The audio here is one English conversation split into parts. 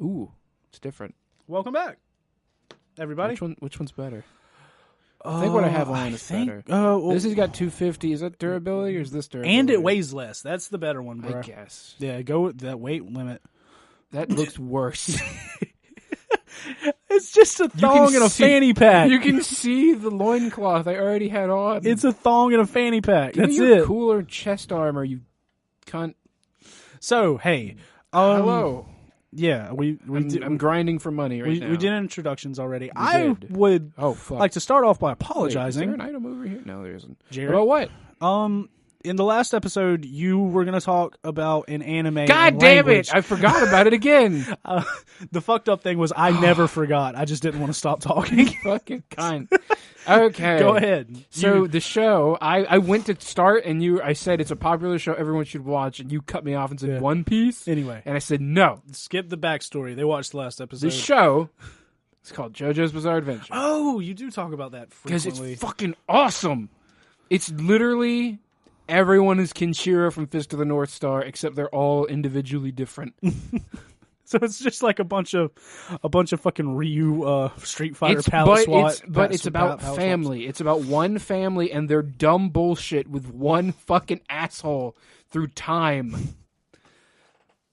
Ooh, it's different. Welcome back, everybody. Which one's better? I think what I have on is better. This has got 250. Is that durability or is this durability? And it weighs less. That's the better one, bro. I guess. Yeah, go with that weight limit. That looks worse. It's just a thong and a fanny pack. You can see the loincloth I already had on. It's a thong and a fanny pack. Give That's me your it. cooler chest armor, you cunt. So, hey. Hello. Yeah, I'm grinding for money right now. We did introductions already. did. Would fuck. to start off by Wait, apologizing. is there an item over here? No, there isn't. Jared? About what? In the last episode, you were going to talk about an anime. God damn it! I forgot about it again. The fucked up thing was I never forgot. I just didn't want to stop talking. Fucking cunt. Okay. Go ahead. So the show, I went to start and I said it's a popular show everyone should watch, and you cut me off and said One Piece. Anyway. And I said no. Skip the backstory. They watched the last episode. The show, it's called JoJo's Bizarre Adventure. Oh, you do talk about that frequently. Because it's fucking awesome. It's literally everyone is Kinshiro from Fist of the North Star, except they're all individually different. So it's just like a bunch of fucking Ryu Street Fighter Palace SWAT. But it's about family. Swaps. It's about one family and their dumb bullshit with one fucking asshole through time.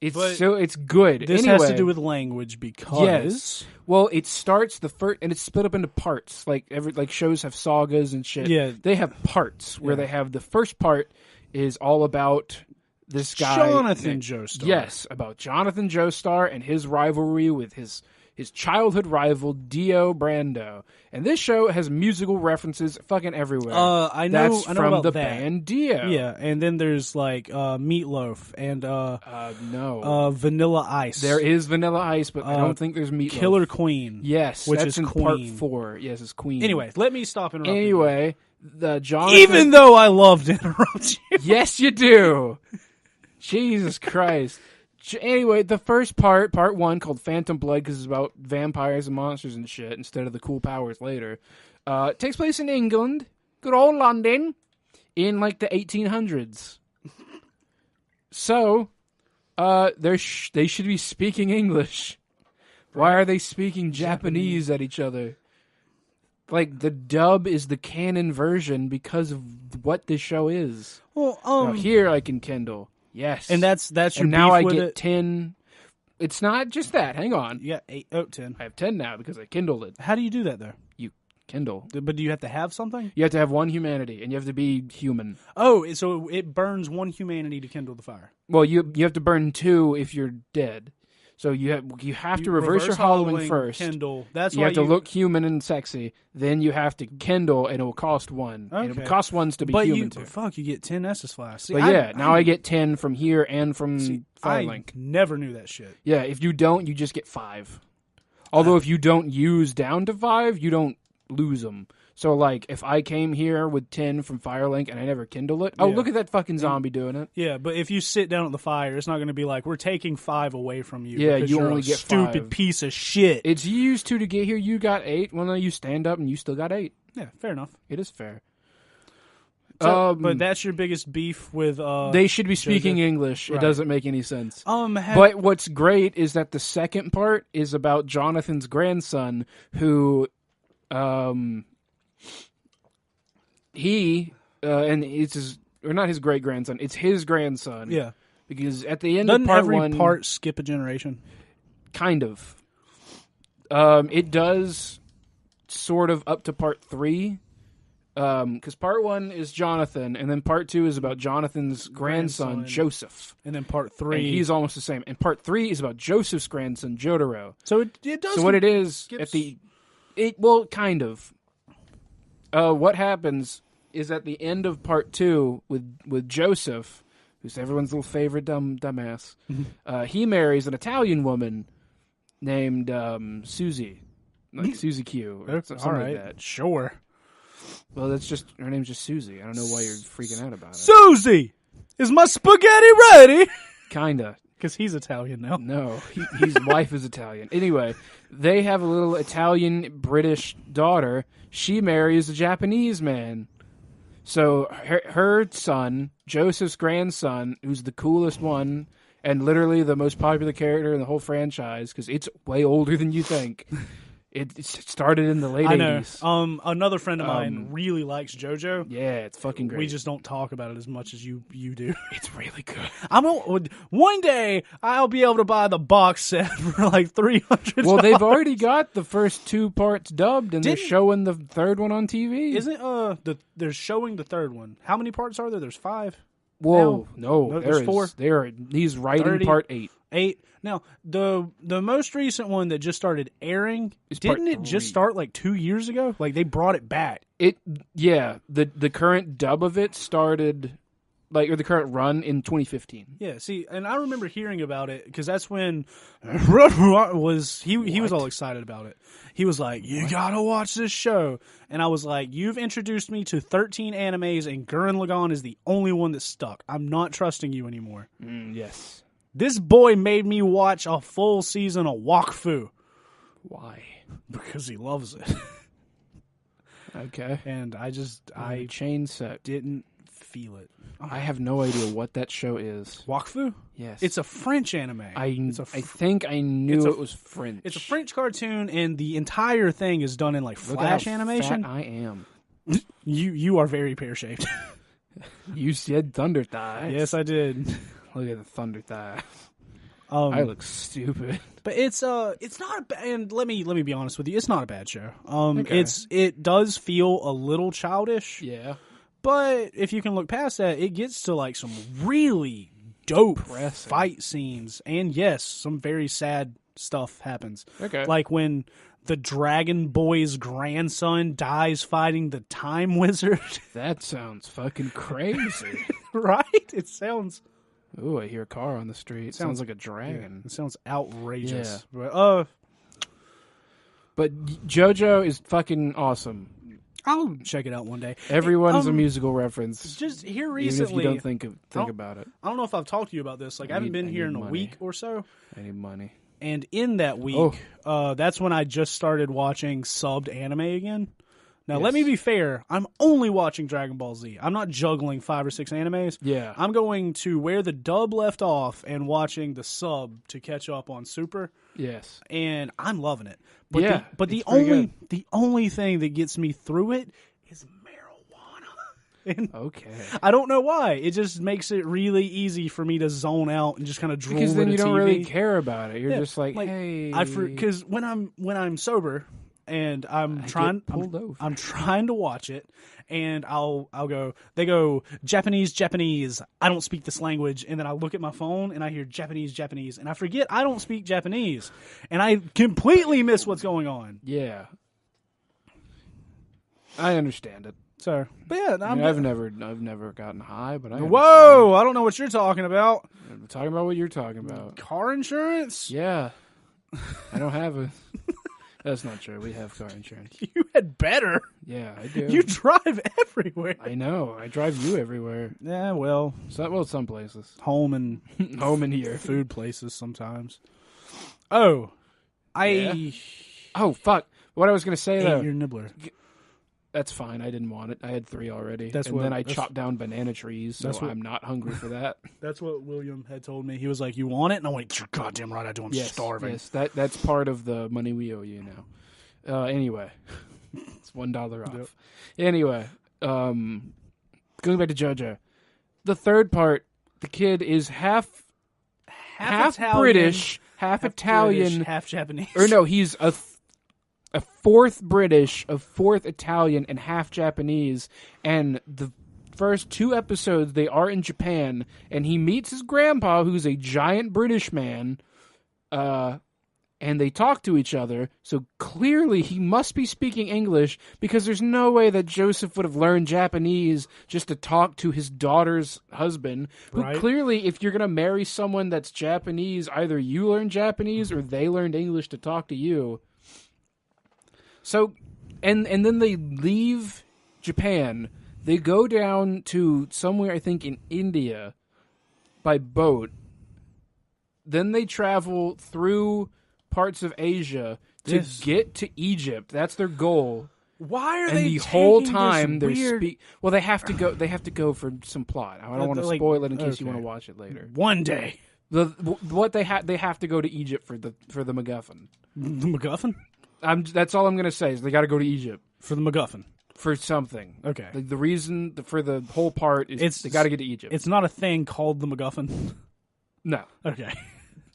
It's good. This anyway, has to do with language because yes. Well, it starts the first, and it's split up into parts. Like shows have sagas and shit. Yeah, they have parts where they have the first part is all about this guy Jonathan Joestar. Yes, about Jonathan Joestar and his rivalry with his childhood rival Dio Brando. And this show has musical references fucking everywhere. I know. That's I know from about the that. band Dio. Yeah, and then there's like Meatloaf and Vanilla Ice. There is Vanilla Ice, but I don't think there's Meatloaf. Killer Queen. Yes, which that's is in Queen. part 4. Yes, it's Queen. Anyway, let me stop interrupting. Anyway, the Jonathan. Even though I love to interrupt you. Yes, you do. Jesus Christ. Anyway, the first part 1, called Phantom Blood, because it's about vampires and monsters and shit, instead of the cool powers later, takes place in England, good old London, in like the 1800s. So, they should be speaking English. Why are they speaking Japanese at each other? Like, the dub is the canon version because of what this show is. Well, now, here I can Kindle. Yes. And that's your and now beef I with get it? 10. It's not just that. Hang on. You got 10. I have 10 now because I Kindled it. How do you do that, though? You Kindle. But do you have to have something? You have to have one humanity, and you have to be human. Oh, so it burns one humanity to kindle the fire. Well, you have to burn 2 if you're dead. So you have to reverse your hollowing first. Kindle. That's you why have to look human and sexy. Then you have to kindle, and it will cost 1. Okay. And it will cost 1 to be human too. Fuck, you get 10 Estus flasks. See, but now I get 10 from here and from Firelink. I never knew that shit. Yeah, if you don't, you just get 5. Although if you don't use down to 5, you don't lose them. So, like, if I came here with 10 from Firelink and I never kindle it, look at that fucking zombie doing it. Yeah, but if you sit down at the fire, it's not going to be like, we're taking 5 away from you. Yeah, because you you're only a get stupid 5. piece of shit. It's you used 2 to get here, you got 8. Well, no, you stand up and you still got 8. Yeah, fair enough. It is fair. So, but that's your biggest beef with they should be speaking English. Right. It doesn't make any sense. But what's great is that the second part is about Jonathan's grandson who and it's his, or not his great grandson, it's his grandson. Yeah. Because at the end Doesn't of part every 1, part skip a generation? Kind of. It does sort of up to part 3. Because part 1 is Jonathan, and then part 2 is about Jonathan's grandson Joseph. And then part 3... And he's almost the same. And part 3 is about Joseph's grandson, Jotaro. So it does... So what it is, well, kind of. What happens is at the end of part 2 with Joseph, who's everyone's little favorite dumbass, he marries an Italian woman named Susie. Like Susie Q. Or something all right. like that. Sure. Well, her name's just Susie. I don't know why you're freaking out about it. Susie! Is my spaghetti ready? Kinda. Because he's Italian now. No, his wife is Italian. Anyway, they have a little Italian-British daughter. She marries a Japanese man. So her son, Joseph's grandson, who's the coolest one, and literally the most popular character in the whole franchise because it's way older than you think. It started in the late 80s. I know. Another friend of mine really likes JoJo. Yeah, it's fucking great. We just don't talk about it as much as you do. It's really good. One day I'll be able to buy the box set for like $300. Well, they've already got the first 2 parts dubbed, and they're showing the third one on TV. Isn't they're showing the third one? How many parts are there? There's 5. Whoa, no, there's 4. He's writing 30, part 8. 8. Now, the most recent one that just started airing, didn't it just start like 2 years ago? Like they brought it back. The current dub of it started or the current run in 2015. Yeah, see, and I remember hearing about it because that's when he was all excited about it. He was like, "You gotta watch this show," and I was like, "You've introduced me to 13 animes, and Gurren Lagann is the only one that stuck. I'm not trusting you anymore." Yes. This boy made me watch a full season of Wakfu. Why? Because he loves it. Okay. And I chain set. Didn't feel it. I have no idea what that show is. Wakfu? Yes. It's a French anime. I think I knew it was French. It's a French cartoon, and the entire thing is done in like Flash animation. Fat I am. You are very pear-shaped. You said thunder thighs. Yes, I did. Look at the thunder thigh. I look stupid. But it's not a bad, and let me be honest with you, it's not a bad show. Okay. It does feel a little childish. Yeah. But if you can look past that, it gets to like some really dope fight scenes, and yes, some very sad stuff happens. Okay. Like when the Dragon Boy's grandson dies fighting the Time Wizard. That sounds fucking crazy. Right? It sounds... Ooh, I hear a car on the street. Sounds like a dragon. Yeah, it sounds outrageous. Yeah. But JoJo is fucking awesome. I'll check it out one day. Everyone's a musical reference. Just here recently, even if you don't think about it. I don't know if I've talked to you about this. Like I haven't been here in a week or so. I need money. And in that week, that's when I just started watching subbed anime again. Now, let me be fair. I'm only watching Dragon Ball Z. I'm not juggling 5 or 6 animes. Yeah. I'm going to where the dub left off and watching the sub to catch up on Super. Yes. And I'm loving it. But the only thing that gets me through it is marijuana. And okay. I don't know why. It just makes it really easy for me to zone out and just kind of drool because then at you don't TV. Really care about it. You're just like, hey. Because when I'm sober. And I'm trying to watch it, and they go Japanese. I don't speak this language, and then I look at my phone and I hear Japanese, and I forget I don't speak Japanese, and I completely miss what's going on. Yeah, I understand it. So, but yeah, I've never gotten high, but I don't know what you're talking about. I'm talking about what you're talking about. Car insurance? Yeah, I don't have a. That's not true. We have car insurance. You had better. Yeah, I do. You drive everywhere. I know. I drive you everywhere. Yeah, well. Some places. Home and here. Food places sometimes. Oh. Oh, fuck. What I was going to say, though. Your nibbler. That's fine. I didn't want it. I had 3 already. Then I chopped down banana trees, so I'm not hungry for that. That's what William had told me. He was like, "You want it?" And I went, "You're goddamn right, I do. I'm starving." Yes, that's part of the money we owe you now. Anyway, it's $1 off. Yep. Anyway, going back to JoJo, the third part, the kid is half Italian, British, half Italian, British, half Japanese. Or no, he's a fourth British, a fourth Italian, and half Japanese. And the first 2 episodes, they are in Japan, and he meets his grandpa, who's a giant British man, and they talk to each other. So clearly he must be speaking English, because there's no way that Joseph would have learned Japanese just to talk to his daughter's husband, who clearly, if you're going to marry someone that's Japanese, either you learn Japanese or they learned English to talk to you. So, and then they leave Japan. They go down to somewhere, I think, in India by boat. Then they travel through parts of Asia to get to Egypt. That's their goal. Why are and they the whole taking time this they're weird... Well, they have to go for some plot. I don't want to spoil it in case you want to watch it later. One day. What they have to go to Egypt for the MacGuffin. The MacGuffin? That's all I'm gonna say is they got to go to Egypt for the MacGuffin. For something. Okay. The reason for the whole part is they got to get to Egypt. It's not a thing called the MacGuffin. No. Okay.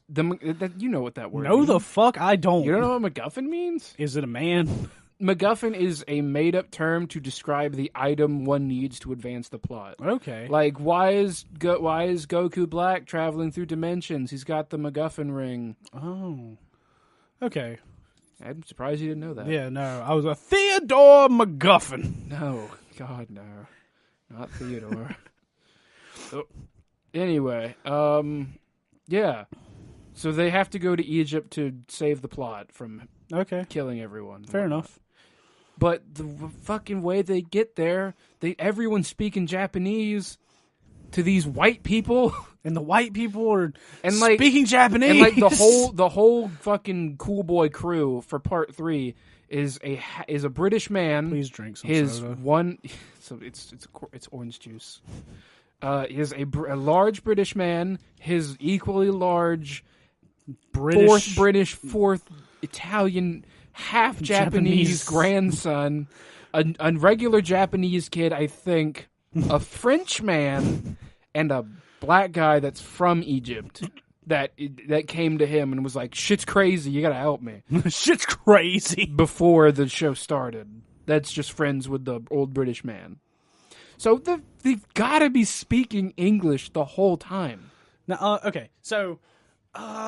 You know what that word No, means. the fuck I don't. You don't know what MacGuffin means? Is it a man? MacGuffin is a made-up term to describe the item one needs to advance the plot. Okay. Like, why is Goku Black traveling through dimensions? He's got the MacGuffin ring. Oh. Okay. I'm surprised you didn't know that. Yeah, no. I was a Theodore MacGuffin. No. God, no. Not Theodore. Anyway, yeah. So they have to go to Egypt to save the plot from killing everyone. Fair enough. But the fucking way they get there, everyone's speaking Japanese to these white people, and the white people are speaking Japanese. And like the whole fucking cool boy crew for part 3 is a British man. Please drink some soda. So it's orange juice. Is a large British man, his equally large fourth Italian, half Japanese grandson, a regular Japanese kid, I think, a French man, and a black guy that's from Egypt that came to him and was like, "Shit's crazy, you gotta help me." Shit's crazy. Before the show started, that's just friends with the old British man. So they've gotta be speaking English the whole time. Now, okay, so.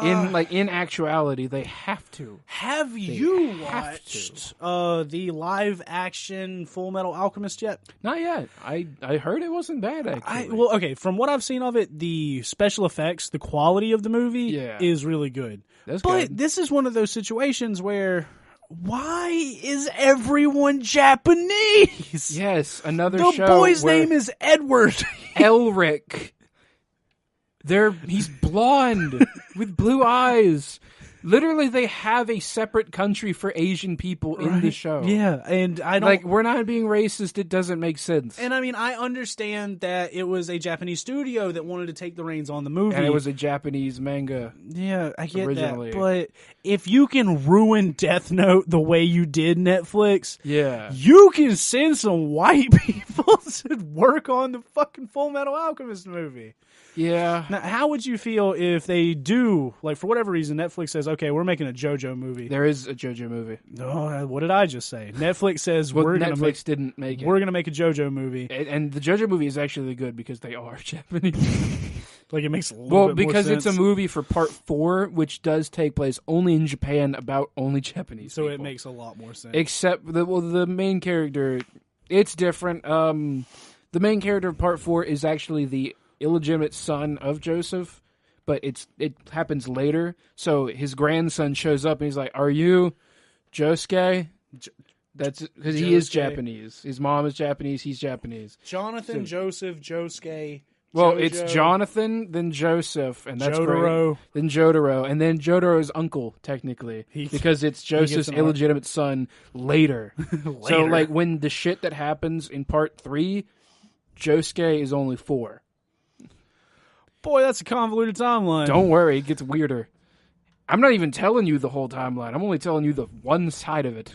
In actuality, they have to. Have you watched the live action Full Metal Alchemist yet? Not yet. I heard it wasn't bad, actually. Okay, from what I've seen of it, the special effects, the quality of the movie is really good. That's good. This is one of those situations where, why is everyone Japanese? Yes, another show. The boy's name is Edward. Elric. He's blonde with blue eyes. Literally, they have a separate country for Asian people in the show. Yeah, and I don't... we're not being racist. It doesn't make sense. And I mean, I understand that it was a Japanese studio that wanted to take the reins on the movie. And it was a Japanese manga. Yeah, I get originally. that. But if you can ruin Death Note the way you did Netflix, you can send some white people to work on the fucking Full Metal Alchemist movie. Yeah. Now, how would you feel if they do, for whatever reason, Netflix says, okay, we're making a JoJo movie. There is a JoJo movie. Oh, what did I just say? Netflix says Netflix didn't make it. We're going to make a JoJo movie. And the JoJo movie is actually good because they are Japanese. It makes a little bit more sense. It's a movie for part 4, which does take place only in Japan about only Japanese people. It makes a lot more sense. Except, the main character, it's different. The main character of part 4 is actually the illegitimate son of Joseph, but it happens later. So his grandson shows up and he's like, "Are you Josuke?" That's because he is Japanese. His mom is Japanese. He's Japanese. Jonathan, Joseph, Josuke. Well, Jojo, it's Jonathan, then Joseph, and that's Jotaro. Great. Then Jotaro, and then Jotaro's uncle, technically, because it's Joseph's illegitimate son later. So, when the shit that happens in part 3, Josuke is only 4. Boy, that's a convoluted timeline. Don't worry, it gets weirder. I'm not even telling you the whole timeline. I'm only telling you the one side of it.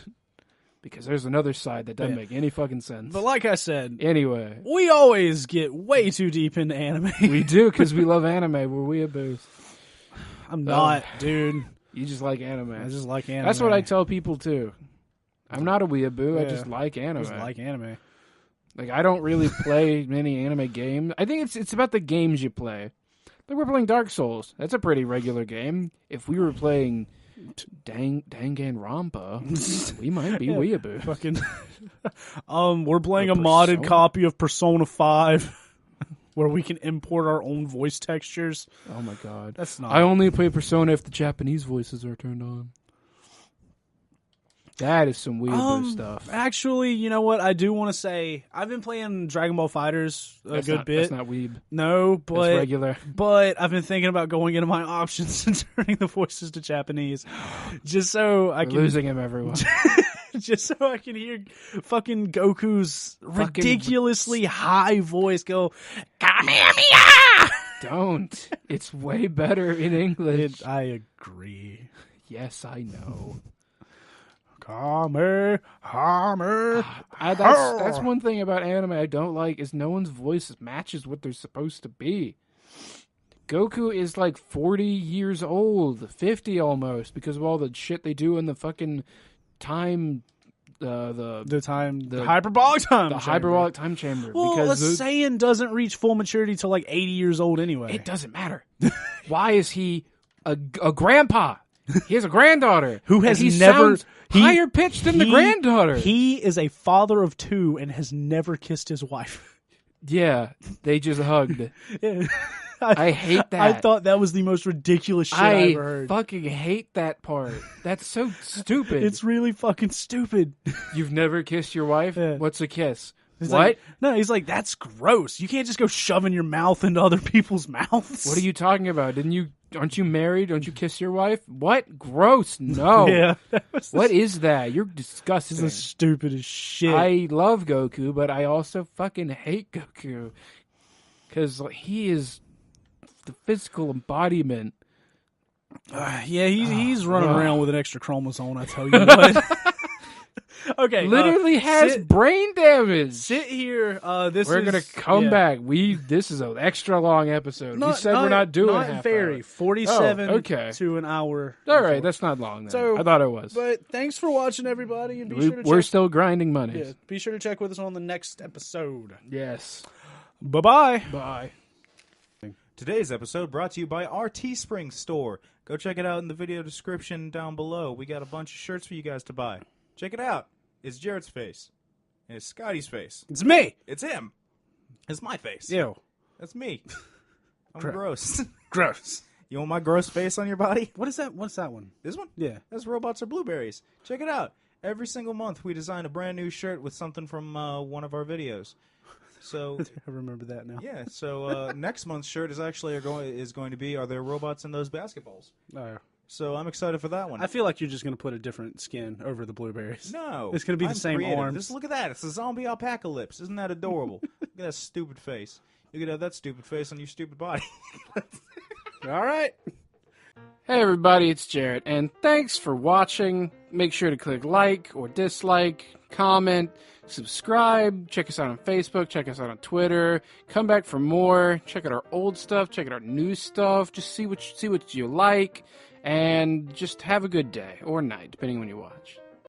Because there's another side that doesn't make any fucking sense. But like I said, anyway, we always get way too deep into anime. We do, because we love anime. We're weeaboos. I'm not, dude. You just like anime. I just like anime. That's what I tell people, too. I'm not a weeaboo. I just like anime. I just like anime. I don't really play many anime games. I think it's about the games you play. We're playing Dark Souls. That's a pretty regular game. If we were playing Danganronpa, we might be weeaboo. Fucking, we're playing a modded copy of Persona 5 where we can import our own voice textures. Oh my god. That's not... I only play Persona if the Japanese voices are turned on. That is some weeaboo stuff. Actually, you know what? I do want to say I've been playing Dragon Ball FighterZ a good bit. That's not weeb. No, but that's regular. But I've been thinking about going into my options and turning the voices to Japanese, just so I can losing him, everyone. Just so I can hear fucking Goku's ridiculously high voice go, "Kamehameha!" Don't. It's way better in English. I agree. Yes, I know. Kame. That's one thing about anime I don't like is no one's voice matches what they're supposed to be. Goku is like 40 years old, 50 almost, because of all the shit they do in the fucking time, the hyperbolic time, hyperbolic time chamber. Well, because a Saiyan doesn't reach full maturity till like 80 years old anyway. It doesn't matter. Why is he a grandpa? He has a granddaughter who has he never sounds higher pitched than the granddaughter. He is a father of 2 and has never kissed his wife. Yeah, they just hugged. I hate that. I thought that was the most ridiculous shit I ever heard. I fucking hate that part. That's so stupid. It's really fucking stupid. You've never kissed your wife? Yeah. What's a kiss? He's what? Like, no, he's like, that's gross. You can't just go shoving your mouth into other people's mouths. What are you talking about? Aren't you married? Don't you kiss your wife? What? Gross. No. Yeah. What is that? You're disgusting. This is the stupidest shit. I love Goku, but I also fucking hate Goku. Because he is the physical embodiment. Yeah, he's running around with an extra chromosome, I tell you what. Okay, literally has brain damage. Sit here. We're gonna come back. This is an extra long episode. We said we're not doing not half very. hour. 47 to an hour. All right, that's not long. Then. So I thought it was. But thanks for watching, everybody, and we're still grinding money. Yeah, be sure to check with us on the next episode. Yes. Bye-bye. Bye. Today's episode brought to you by our Teespring store. Go check it out in the video description down below. We got a bunch of shirts for you guys to buy. Check it out. It's Jared's face. And it's Scotty's face. It's me. It's him. It's my face. Ew. That's me. I'm gross. Gross. You want my gross face on your body? What is that? What's that one? This one? Yeah. That's Robots Are Blueberries. Check it out. Every single month we design a brand new shirt with something from one of our videos. So I remember that now. Yeah. So next month's shirt is actually going to be, are there robots in those basketballs? Oh. So I'm excited for that one. I feel like you're just going to put a different skin over the blueberries. No. It's going to be the same creative. arms. Just look at that. It's a zombie alpaca lips. Isn't that adorable? Look at that stupid face. You could have that stupid face on your stupid body. All right. Hey everybody, it's Jared, and thanks for watching. Make sure to click like or dislike, comment, subscribe, check us out on Facebook, check us out on Twitter, come back for more, check out our old stuff, check out our new stuff, just see what you like, and just have a good day, or night, depending on when you watch.